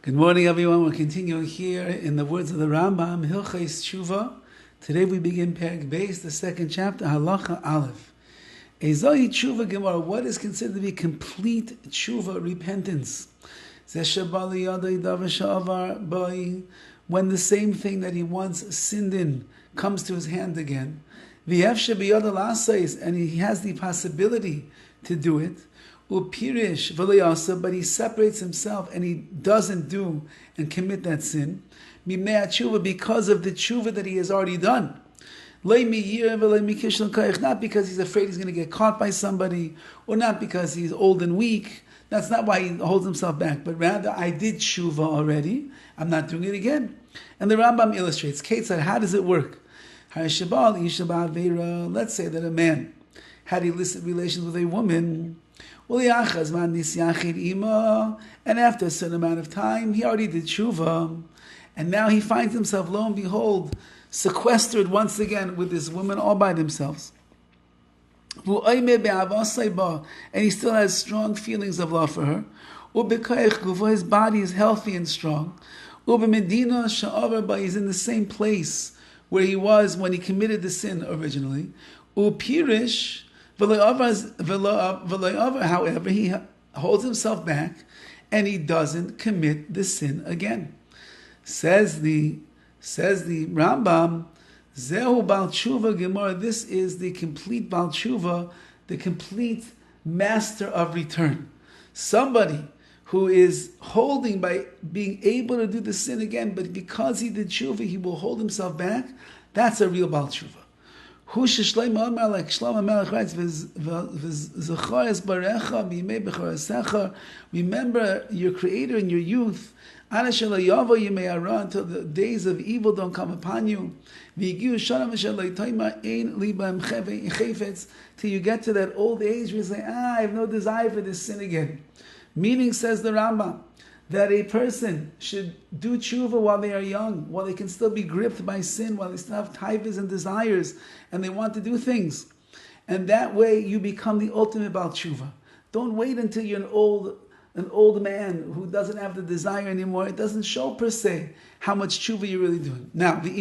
Good morning, everyone. We're continuing here in the words of the RAMBAM, HILCHOS Teshuva. Today we begin Perek Beis, the second chapter, Halacha Aleph. Ezoi Teshuva Gemara, what is considered to be complete Teshuva, repentance? When the same thing that he once sinned in comes to his hand again. And he has the possibility to do it. Upirish v'leyasa, but he separates himself and he doesn't do and commit that sin. Mimnei tshuva, because of the tshuva that he has already done. Not because he's afraid he's going to get caught by somebody, or not because he's old and weak. That's not why he holds himself back. But rather, I did tshuva already. I'm not doing it again. And the Rambam illustrates. Kate said, how does it work? Let's say that a man had illicit relations with a woman. And after a certain amount of time, he already did tshuva. And now he finds himself, lo and behold, sequestered once again with this woman all by themselves. And he still has strong feelings of love for her. His body is healthy and strong. But he's in the same place where he was when he committed the sin originally. However, he holds himself back and he doesn't commit the sin again. Says the Rambam, Zehu Bal Tshuva Gemara, this is the complete Bal Tshuva, the complete master of return. Somebody who is holding by being able to do the sin again, but because he did tshuva, he will hold himself back. That's a real Bal Tshuva. Who Shlomo Amar, like Shlomo Melech writes, remember your Creator in your youth, until the days of evil don't come upon you, till you get to that old age where you say, I have no desire for this sin again. Meaning, says the Rambam, that a person should do tshuva while they are young, while they can still be gripped by sin, while they still have taivas and desires, and they want to do things. And that way you become the ultimate Baal Tshuva. Don't wait until you're an old man who doesn't have the desire anymore. It doesn't show per se how much tshuva you're really doing. Now, if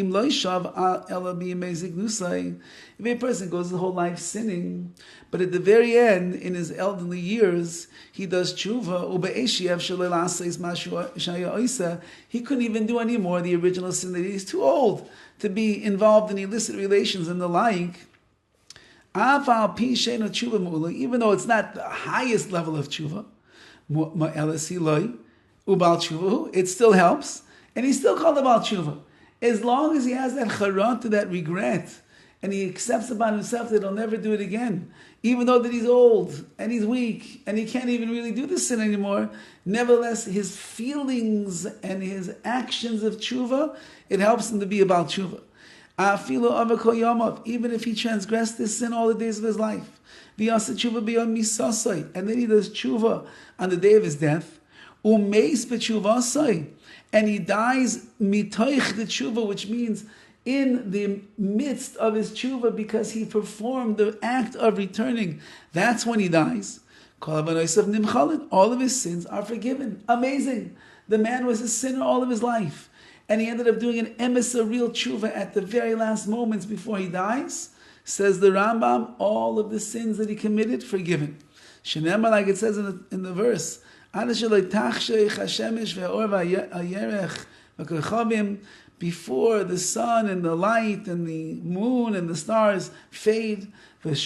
a person goes his whole life sinning, but at the very end, in his elderly years, he does tshuva, he couldn't even do any more the original sin that he's too old to be involved in illicit relations and the like. Even though it's not the highest level of tshuva, it still helps, and he's still called a Baal Tshuva. As long as he has that charat, that regret, and he accepts upon himself that he'll never do it again, even though that he's old, and he's weak, and he can't even really do this sin anymore, nevertheless, his feelings and his actions of tshuva, it helps him to be a Baal Tshuva. Even if he transgressed this sin all the days of his life. And then he does tshuva on the day of his death. And he dies mitoich the tshuva, which means in the midst of his tshuva, because he performed the act of returning. That's when he dies. All of his sins are forgiven. Amazing. The man was a sinner all of his life. And he ended up doing an emes, a real tshuva, at the very last moments before he dies. Says the Rambam, all of the sins that he committed, forgiven. Shenemar, like it says in the verse, before the sun and the light and the moon and the stars fade, and the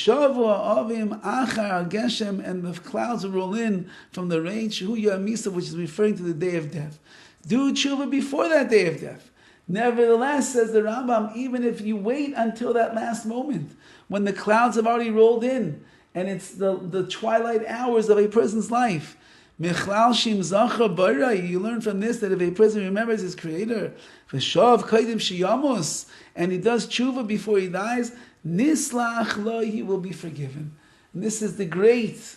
clouds will roll in from the rain, which is referring to the day of death. Do tshuva before that day of death. Nevertheless, says the Rambam, even if you wait until that last moment, when the clouds have already rolled in, and it's the twilight hours of a person's life, you learn from this that if a person remembers his Creator, and he does tshuva before he dies, he will be forgiven. And this is the great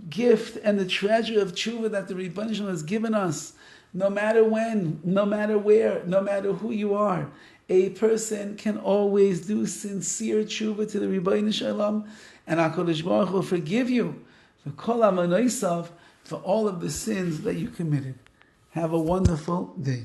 gift and the treasure of tshuva that the Rebbeinu Shalom has given us. No matter when, no matter where, no matter who you are, a person can always do sincere tshuva to the Rebbeinu Shalom, and HaKadosh Baruch Hu will forgive you for all of the sins that you committed. Have a wonderful day.